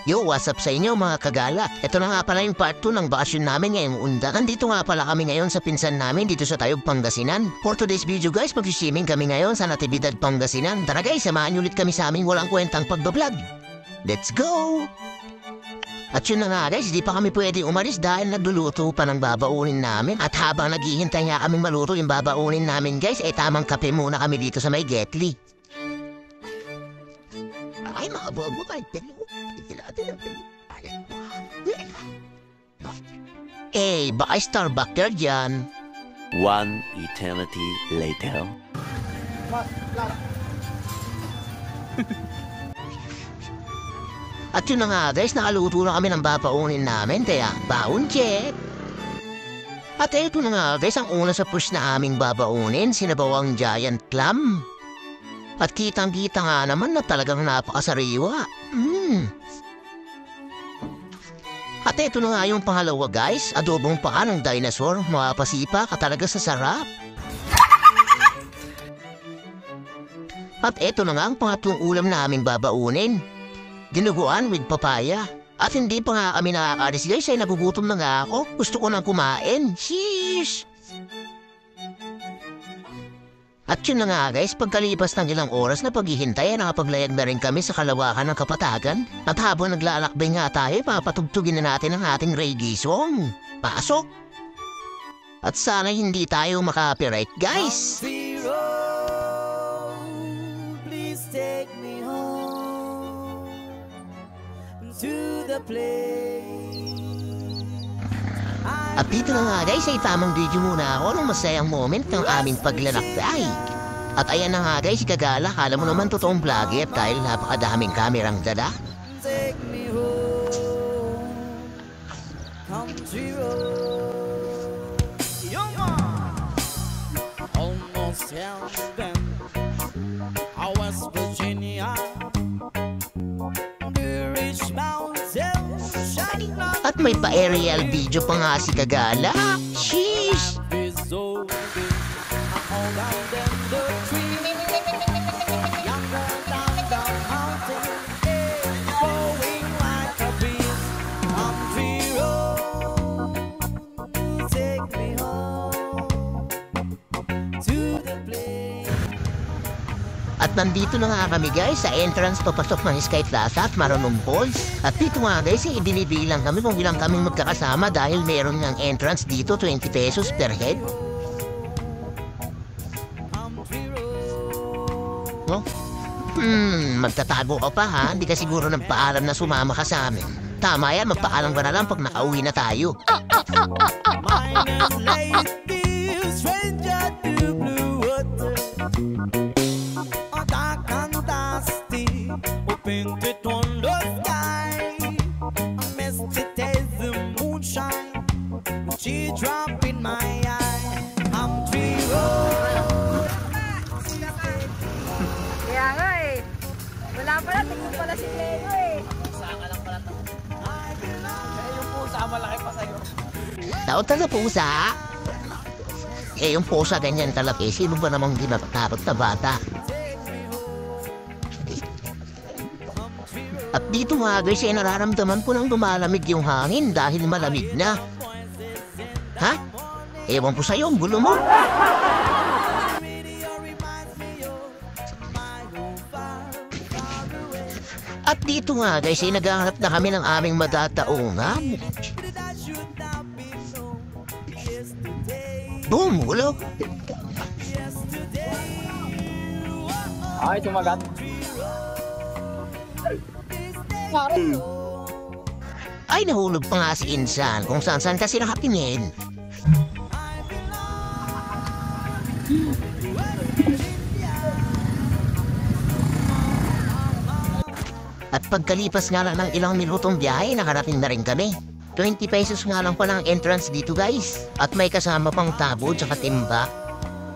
Yo, what's up sa inyo mga kagala? Ito na nga pala yung part 2 ng bakasyon namin ngayong unda. Nandito nga pala kami ngayon sa pinsan namin dito sa Tayog, Pangasinan. For today's video guys, mag-swimming kami ngayon sa Natividad, Pangasinan. Tara guys, samahan ulit kami sa aming walang kwentang pagbablog. Let's go! At yun na nga guys, di pa kami pwede umalis dahil nagluluto pa ng babaunin namin. At habang naghihintay nga kaming maluto yung babaunin namin guys, tamang kape muna kami dito sa may Getly. Ay mga bobo kayo. Baka Starbucks ka dyan. One eternity later. At yun na nga guys, nakaluto na kami ng babaunin namin, kaya baon check. At eto na nga guys, ang una sa push na aming babaunin, sinabawang giant clam. At kitang-kita nga naman na talagang napakasariwa. At eto na nga yung pangalawa guys, adobong paa ng dinosaur, mapasipa ka talaga sa sarap. At eto na nga ang pangatlong ulam na aming babaunin, dinuguan with papaya. At hindi pa nga kami nakakalis guys, ay nagugutom na nga ako, gusto ko nang kumain. Sheesh! At yun na nga guys, pagkalipas ng ilang oras na paghihintay, nakapaglayag na rin kami sa kalawakan ng Kapatagan. At habang naglalakbay nga tayo, papatugtugin na natin ang ating reggae song. Pasok! At sana hindi tayo maka-copyright guys! Please take me home to the place. At dito na nga guys, ay tamang video muna ako ng masayang moment ng aming paglalakbay. At ayan na nga guys, kagala, kala mo naman totoong vlogger dahil napakadaming kamerang dala. Take me home, country road. Almost heaven, West Virginia, the rich mountains shine like At may pa-aerial video pa nga si kagala. Sheesh! At nandito na nga kami guys sa entrance papasok ng Sky Plaza at Marunong Falls. At dito nga guys, binibilang kami kung ilang kaming magkakasama dahil meron ng entrance dito, 20 pesos per head. No? Magtatago ka pa ha? Hindi ka siguro nagpaalam na sumama ka sa amin. Tama yan, magpaalam ka na lang pag nakauwi na tayo. Painted on the sky, a misty taste the moonshine, she drop in my eye. Country road. Kaya nga eh. Wala pala, tingin pala si Leno eh. Saka lang pala ito. Kaya yung pusa, malaki pa sa'yo. Taot na pusa? Yung pusa ganyan kalaki, sino ba namang di natatakot na bata? At dito nga guys, nararamdaman ko nang lumalamig yung hangin dahil malamig na. Ha? Ewan ko sa'yo, ang gulo mo. At dito nga guys, naghahanap na kami ng aming madataungan. Boom! Ulo! Ay, sumagat. Ay, nahulog pa nga si Insan kung saan-saan kasi nakatingin. At pagkalipas nga lang ng ilang minutong biyahe, nakarating na rin kami. 20 pesos nga lang pala ang entrance dito guys. At may kasama pang tabo tsaka timba.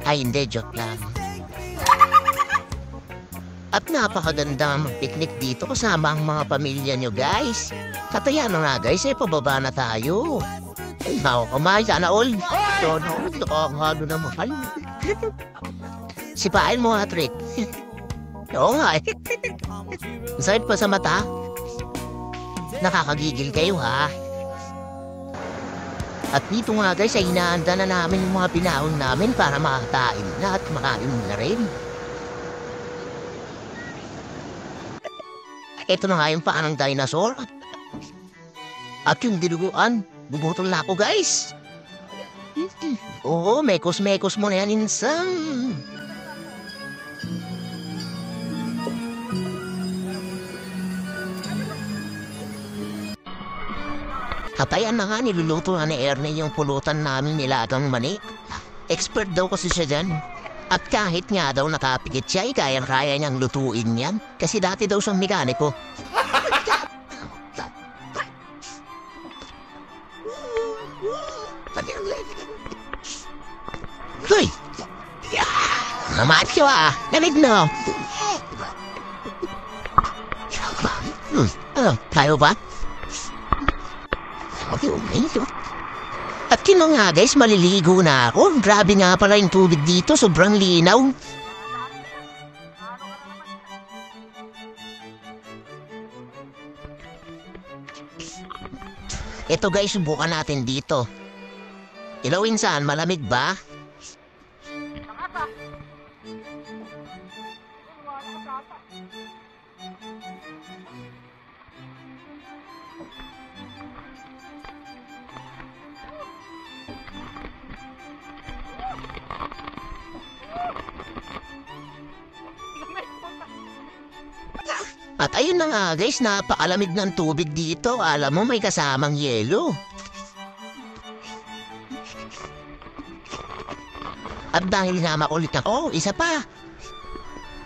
Ay hindi, joke lang. At napakaganda mag-picnic dito kasama ang mga pamilya nyo guys. Kataya na nga guys, pababa na tayo. Ay, kumain sana all. Sana all, nakakahalo na mahal. Sipain mo ha, Trick. Oo nga eh. Sakit pa sa mata. Nakakagigil kayo ha. At dito nga guys ay inaanda na namin yung mga pinahon namin para makakain na at makain na rin. Ito na nga yung paa ng dinosaur. At yung dinuguan, bubutol na ako guys. Oo, mekos-mekos mo na yan insan. Hatayan na nga, niluluto na ni Ernie yung pulutan namin nilagang mani. Expert daw kasi siya dyan. At kahit nga daw nakapikit siya, kaya-kaya niyang lutuin yan. Kasi dati daw siyang mekaniko. Hoy! Namatyo ah! Nalig na! Tayo ba? At kino nga guys, maliligo na ako. Grabe nga pala yung tubig dito, sobrang linaw. Ito guys, subukan natin dito. Ilawin saan, malamig ba? At ayun na nga guys, napakalamig ng tubig dito. Alam mo, may kasamang yelo. At dahil nga makulit ako, isa pa.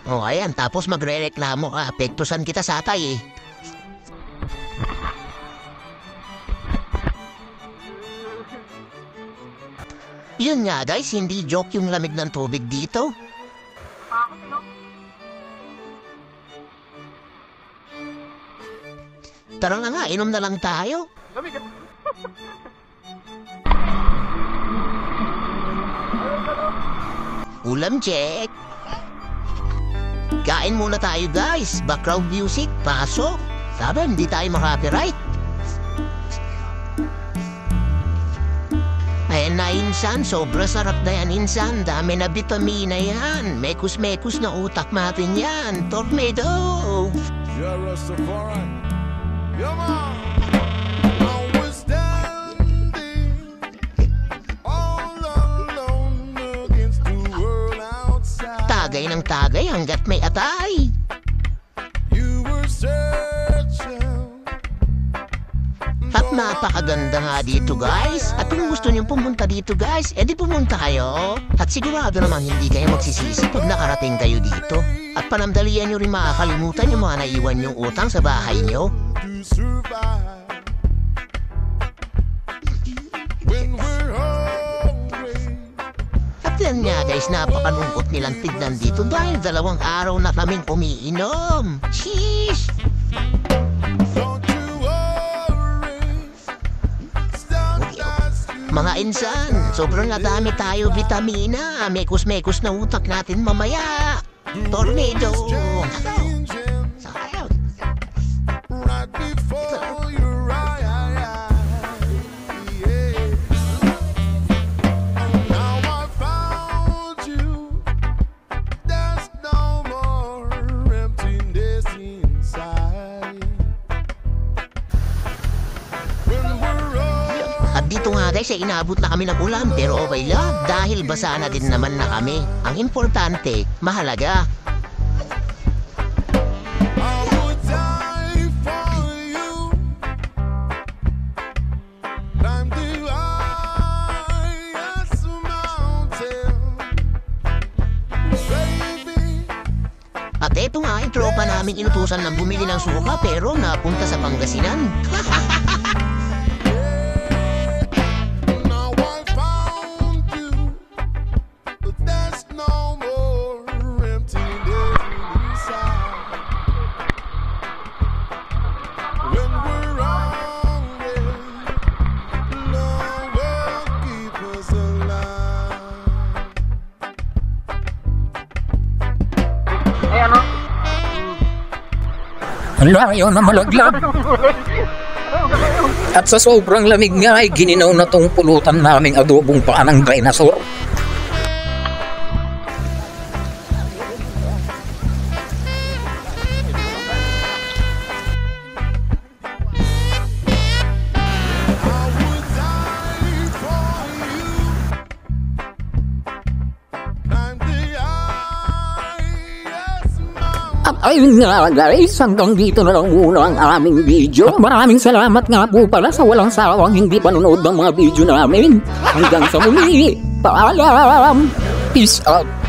O ayan, tapos magre-reklamo ka. Apektusan kita sa atay eh. Yun nga guys, hindi joke yung lamig ng tubig dito. Tara na nga, inom na lang tayo. Ulam check. Kain muna tayo guys. Background music, pasok. Sabi, hindi tayo makapiright. Ayan na insan, sobra sarap na yan insan. Dami na vitamina yan. Mekus-mekus na utak natin yan. Tornado. You're Rastafari. Come on. I was standing all alone against the world outside. Tagay ng tagay hanggat may atay. You were searching. At napakaganda nga dito guys. At kung gusto niyong pumunta dito guys, edi pumunta kayo. At sigurado naman hindi kayo magsisisi pag nakarating kayo dito. At panandalian niyo rin makakalimutan yung mga naiwan yung utang sa bahay niyo. To survive when we're hungry. At yan nga guys, napakalungkot nilang tignan dito dahil 2 araw na kaming umiinom. Sheesh! Don't you worry. Stop Mga insan, sobrang nadami tayo vitamina. Mekus-mekus na utak natin mamaya. Tornado! Sayang! right before your eyes. Yeah. Now I found you. There's no more emptiness inside. When we're all At dito nga guys, ay inaabot na kami ng ulan pero okay lang dahil basa na din naman na kami. Ang importante, mahalaga. I would die for you. Climb the highest mountain, baby. At eto nga, yung tropa namin inutusan ng bumili ng suka pero napunta sa Pangasinan. Now I found you, but there's no more emptiness inside. When we're hungry, love will keep us alive. Layo na malaglag. At sa sobrang lamig nga ay gininaw na tong pulutan naming adobong paa ng dinosaur. At ayun nga guys, hanggang dito na lang muna ang aming video. Maraming salamat nga po pala sa walang sawang hindi panonood ng mga video namin. Hanggang sa muli, paalam! Peace out!